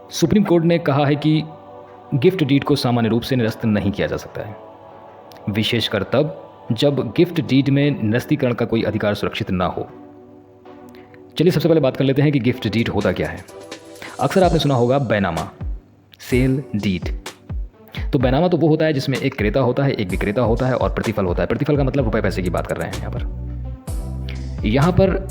Supreme court ने कहा है कि गिफ्ट डीड को सामान्य रूप से निरस्त नहीं किया जा सकता है, विशेषकर तब जब गिफ्ट डीड में निरस्तीकरण का कोई अधिकार सुरक्षित ना हो। चलिए सबसे पहले बात कर लेते हैं कि गिफ्ट डीड होता क्या है। अक्सर आपने सुना होगा बैनामा, सेल डीड। तो बैनामा तो वो होता है जिसमें एक क्रेता होता है, एक विक्रेता होता है और प्रतिफल होता है। प्रतिफल का मतलब रुपए पैसे की बात कर रहे हैं यहाँ पर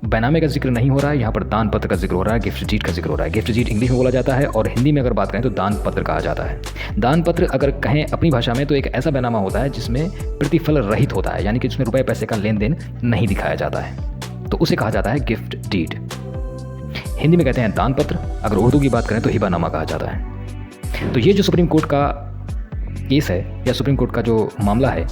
बैनामे का जिक्र नहीं हो रहा है, यहाँ पर दान पत्र का जिक्र हो रहा है, गिफ्ट डीड का जिक्र हो रहा है। गिफ्ट डीड इंग्लिश में बोला जाता है और हिंदी में अगर बात करें तो दान पत्र कहा जाता है। दान पत्र अगर कहें अपनी भाषा में तो एक ऐसा बैनामा होता है जिसमें प्रतिफल रहित होता है, यानी कि जिसमें रुपए पैसे का लेन देन नहीं दिखाया जाता है, तो उसे कहा जाता है गिफ्ट डीड। हिंदी में कहते हैं दान पत्र, अगर उर्दू की बात करें तो हिबानामा कहा जाता है। तो ये जो सुप्रीम कोर्ट का केस है या सुप्रीम कोर्ट का जो मामला है,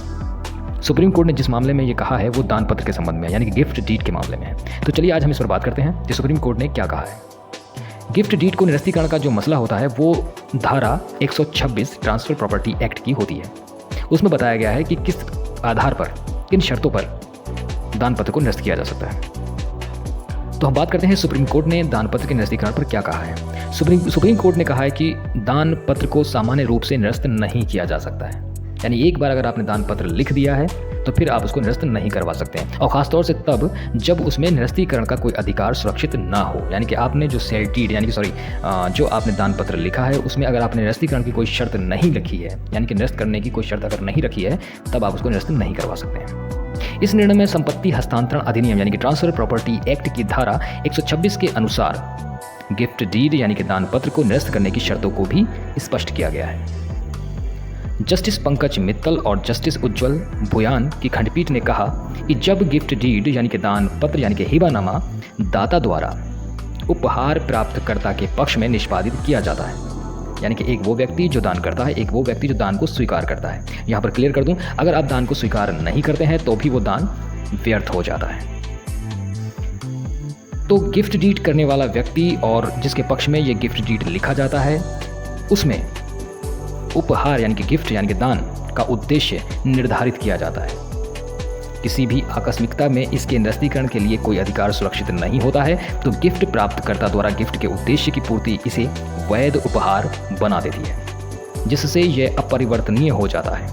सुप्रीम कोर्ट ने जिस मामले में ये कहा है वो दान पत्र के संबंध में, यानी कि गिफ्ट डीड के मामले में है। तो चलिए आज हम इस पर बात करते हैं कि सुप्रीम कोर्ट ने क्या कहा है। गिफ्ट डीड को निरस्तीकरण का जो मसला होता है वो धारा 126 ट्रांसफर प्रॉपर्टी एक्ट की होती है। उसमें बताया गया है कि किस आधार पर, किन शर्तों पर दान पत्र को निरस्त किया जा सकता है। तो हम बात करते हैं सुप्रीम कोर्ट ने दान पत्र के निरस्तीकरण पर क्या कहा है। सुप्रीम कोर्ट ने कहा है कि दान पत्र को सामान्य रूप से निरस्त नहीं किया जा सकता है, यानी एक बार अगर आपने दान पत्र लिख दिया है तो फिर आप उसको निरस्त नहीं करवा सकते हैं, और ख़ासतौर से तब जब उसमें निरस्तीकरण का कोई अधिकार सुरक्षित ना हो। यानी कि आपने जो सेल डीड यानी कि जो आपने दान पत्र लिखा है उसमें अगर आपने निरस्तीकरण की कोई शर्त नहीं लिखी है, यानी कि निरस्त करने की कोई शर्त अगर नहीं रखी है, तब आप उसको निरस्त नहीं करवा सकते हैं। इस निर्णय में संपत्ति हस्तांतरण अधिनियम यानी कि ट्रांसफर प्रॉपर्टी एक्ट की धारा 126 के अनुसार गिफ्ट डीड यानी कि दान पत्र को निरस्त करने की शर्तों को भी स्पष्ट किया गया है। जस्टिस पंकज मित्तल और जस्टिस उज्ज्वल भुयान की खंडपीठ ने कहा कि जब गिफ्ट डीड यानी कि दान पत्र यानी कि हिबानामा दाता द्वारा उपहार प्राप्तकर्ता के पक्ष में निष्पादित किया जाता है, यानी कि एक वो व्यक्ति जो दान करता है, एक वो व्यक्ति जो दान को स्वीकार करता है। यहाँ पर क्लियर कर दूं, अगर आप दान को स्वीकार नहीं करते हैं तो भी वो दान व्यर्थ हो जाता है। तो गिफ्ट डीड करने वाला व्यक्ति और जिसके पक्ष में ये गिफ्ट डीड लिखा जाता है, उसमें उपहार यानी कि गिफ्ट यानी कि दान का उद्देश्य निर्धारित किया जाता है। किसी भी आकस्मिकता में इसके निरस्तीकरण के लिए कोई अधिकार सुरक्षित नहीं होता है, तो गिफ्ट प्राप्तकर्ता द्वारा गिफ्ट के उद्देश्य की पूर्ति इसे वैध उपहार बना देती है, जिससे यह अपरिवर्तनीय हो जाता है।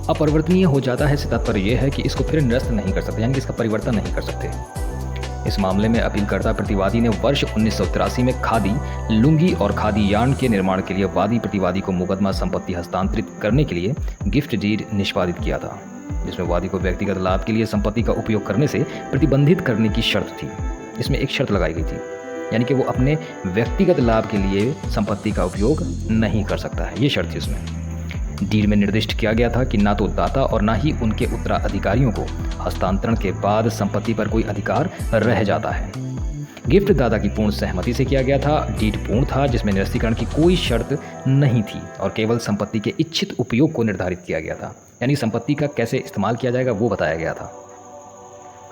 अपरिवर्तनीय हो जाता है से तात्पर्य यह है कि इसको फिर निरस्त नहीं कर सकते, यानी कि इसका परिवर्तन नहीं कर सकते। इस मामले में अपीलकर्ता प्रतिवादी ने वर्ष 1983 में खादी, लुंगी और खादी यार्न के निर्माण के लिए वादी प्रतिवादी को मुकदमा संपत्ति हस्तांतरित करने के लिए गिफ्ट डीड निष्पादित किया था, जिसमें वादी को व्यक्तिगत लाभ के लिए संपत्ति का उपयोग करने से प्रतिबंधित करने की शर्त थी। इसमें एक शर्त लगाई गई थी, यानी कि वो अपने व्यक्तिगत लाभ के लिए संपत्ति का उपयोग नहीं कर सकता है, ये शर्त थी उसमें। डीड में निर्दिष्ट किया गया था कि ना तो दाता और ना ही उनके उत्तराधिकारियों को हस्तांतरण के बाद संपत्ति पर कोई अधिकार रह जाता है। गिफ्ट दाता की पूर्ण सहमति से किया गया था। डीड पूर्ण था जिसमें निरस्तीकरण की कोई शर्त नहीं थी और केवल संपत्ति के इच्छित उपयोग को निर्धारित किया गया था, यानी संपत्ति का कैसे इस्तेमाल किया जाएगा वो बताया गया था।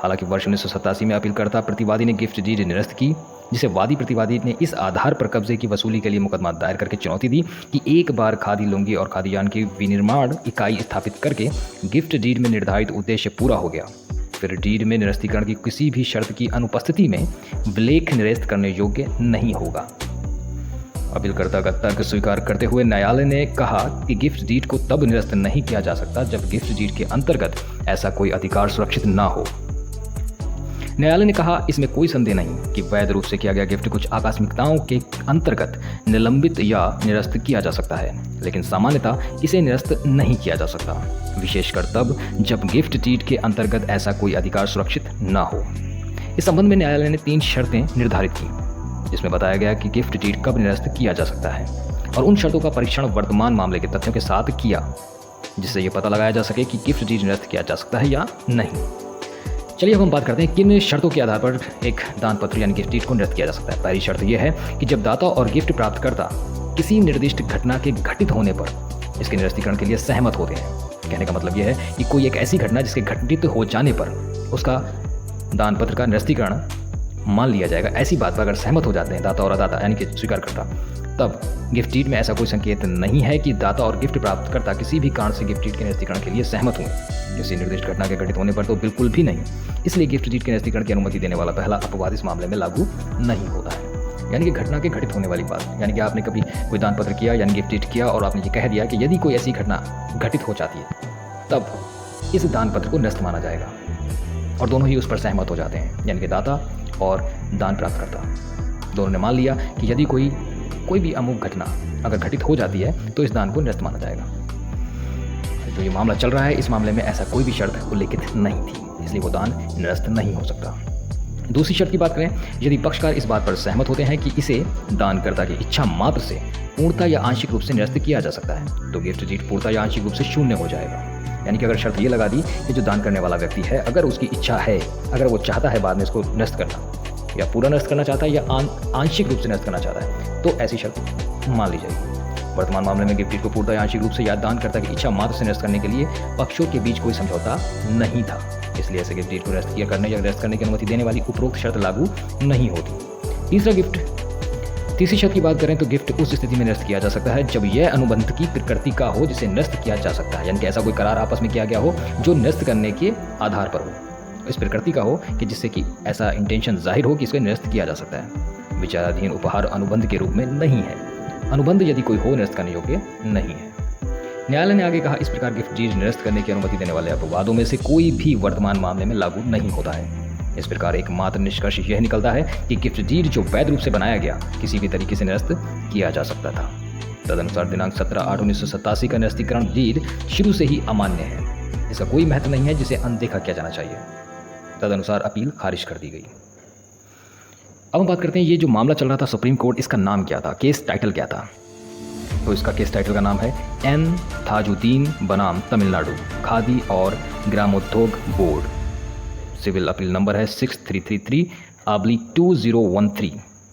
हालांकि वर्ष 1987 में अपीलकर्ता प्रतिवादी ने गिफ्ट डीड निरस्त की, जिसे वादी प्रतिवादी ने इस आधार पर कब्जे की वसूली के लिए मुकदमा दायर करके चुनौती दी कि एक बार खादी, लुंगी और खादी यार्न की विनिर्माण इकाई स्थापित करके गिफ्ट डीड में निर्धारित उद्देश्य पूरा हो गया, फिर डीड में निरस्तीकरण की किसी भी शर्त की अनुपस्थिति में विलेख निरस्त करने योग्य नहीं होगा। अपीलकर्ता का तर्क स्वीकार करते हुए न्यायालय ने कहा कि गिफ्ट डीड को तब निरस्त नहीं किया जा सकता जब गिफ्ट डीड के अंतर्गत ऐसा कोई अधिकार सुरक्षित ना हो। न्यायालय ने कहा इसमें कोई संदेह नहीं कि वैध रूप से किया गया गिफ्ट कुछ आकस्मिकताओं के अंतर्गत निलंबित या निरस्त किया जा सकता है, लेकिन सामान्यतः इसे निरस्त नहीं किया जा सकता, विशेषकर तब जब गिफ्ट डीड के अंतर्गत ऐसा कोई अधिकार सुरक्षित न हो। इस संबंध में न्यायालय ने 3 शर्तें निर्धारित की, जिसमें बताया गया कि गिफ्ट डीड कब निरस्त किया जा सकता है, और उन शर्तों का परीक्षण वर्तमान मामले के तथ्यों के साथ किया, जिससे यह पता लगाया जा सके कि गिफ्ट डीड निरस्त किया जा सकता है या नहीं। चलिए अब हम बात करते हैं किन शर्तों के आधार पर एक दान पत्र यानी गिफ्ट डीड को निरस्त किया जा सकता है। पहली शर्त यह है कि जब दाता और गिफ्ट प्राप्तकर्ता किसी निर्दिष्ट घटना के घटित होने पर इसके निरस्तीकरण के लिए सहमत होते हैं। कहने का मतलब यह है कि कोई एक ऐसी घटना जिसके घटित हो जाने पर उसका दान पत्र का निरस्तीकरण मान लिया जाएगा, ऐसी बात पर अगर सहमत हो जाते हैं दाता और अदाता यानी कि स्वीकारकर्ता, तब गिफ्ट डीड में ऐसा कोई संकेत नहीं है कि दाता और गिफ्ट प्राप्तकर्ता किसी भी कारण से गिफ्ट डीड के निरस्तीकरण के लिए सहमत हुए। किसी निर्दिष्ट घटना के घटित होने पर तो बिल्कुल भी नहीं। इसलिए गिफ्ट डीड के निरस्तीकरण की अनुमति देने वाला पहला अपवाद इस मामले में लागू नहीं होता है। यानी कि घटना के घटित होने वाली बात, यानी कि आपने कभी कोई दान पत्र किया यानी गिफ्ट डीड किया और आपने ये कह दिया कि यदि कोई ऐसी घटना घटित हो जाती है तब इस दान पत्र को निरस्त माना जाएगा, और दोनों ही उस पर सहमत हो जाते हैं, यानी कि दाता और दान प्राप्तकर्ता दोनों ने मान लिया कि यदि कोई भी अमुक घटना अगर घटित हो जाती है तो इस दान को निरस्त माना जाएगा। जो ये मामला चल रहा है इस मामले में ऐसा कोई भी शर्त उल्लेखित नहीं थी, इसलिए वो दान निरस्त नहीं हो सकता। दूसरी शर्त की बात करें, यदि पक्षकार इस बात पर सहमत होते हैं कि इसे दानकर्ता की इच्छा मात्र से पूर्णतः या आंशिक रूप से निरस्त किया जा सकता है तो गिफ्ट डीड पूर्णतः या आंशिक रूप से शून्य हो जाएगा। यानी कि अगर शर्त ये लगा दी कि जो दान करने वाला व्यक्ति है अगर उसकी इच्छा है, अगर वो चाहता है बाद में इसको निरस्त करना या पूरा निरस्त करना चाहता है या आंशिक रूप से निरस्त करना चाहता है तो ऐसी शर्त मान ली जाएगी। वर्तमान मामले में गिफ्ट डीड को पूर्णतः या आंशिक रूप से या दानकर्ता की इच्छा मात्र से निरस्त करने के लिए पक्षों के बीच कोई समझौता नहीं था, इसलिए ऐसे गिफ्ट डीड को निरस्त किया करने या निरस्त करने की अनुमति देने वाली उपरोक्त शर्त लागू नहीं होती। तीसरी शर्त की बात करें तो गिफ्ट उस स्थिति में निरस्त किया जा सकता है जब यह अनुबंध की प्रकृति का हो जिसे निरस्त किया जा सकता है, यानी कि ऐसा कोई करार आपस में किया गया हो जो निरस्त करने के आधार पर हो, इस प्रकृति का हो कि जिससे कि ऐसा इंटेंशन जाहिर हो कि इसको निरस्त किया जा सकता है। विचाराधीन उपहार अनुबंध के रूप में नहीं है। अनुबंध यदि कोई हो निरस्त करने योग्य नहीं है। न्यायालय ने आगे कहा, इस प्रकार गिफ्ट डीड निरस्त करने की अनुमति देने वाले अपवादों में से कोई भी वर्तमान मामले में लागू नहीं होता है। इस प्रकार एकमात्र निष्कर्ष यह निकलता है कि गिफ्ट डीड जो वैध रूप से बनाया गया किसी भी तरीके से निरस्त किया जा सकता था। तदनुसार दिनांक 17/8/1987 का निरस्तीकरण डीड शुरू से ही अमान्य है, इसका कोई महत्व नहीं है जिसे अनदेखा किया जाना चाहिए। तदनुसार अपील खारिज कर दी गई। अब हम बात करते हैं ये जो मामला चल रहा था सुप्रीम कोर्ट, इसका नाम क्या था, केस टाइटल क्या था। तो इसका केस टाइटल का नाम है एन थाजुद्दीन बनाम तमिलनाडु खादी और ग्रामोद्योग बोर्ड। सिविल अपील नंबर है 6333/2013।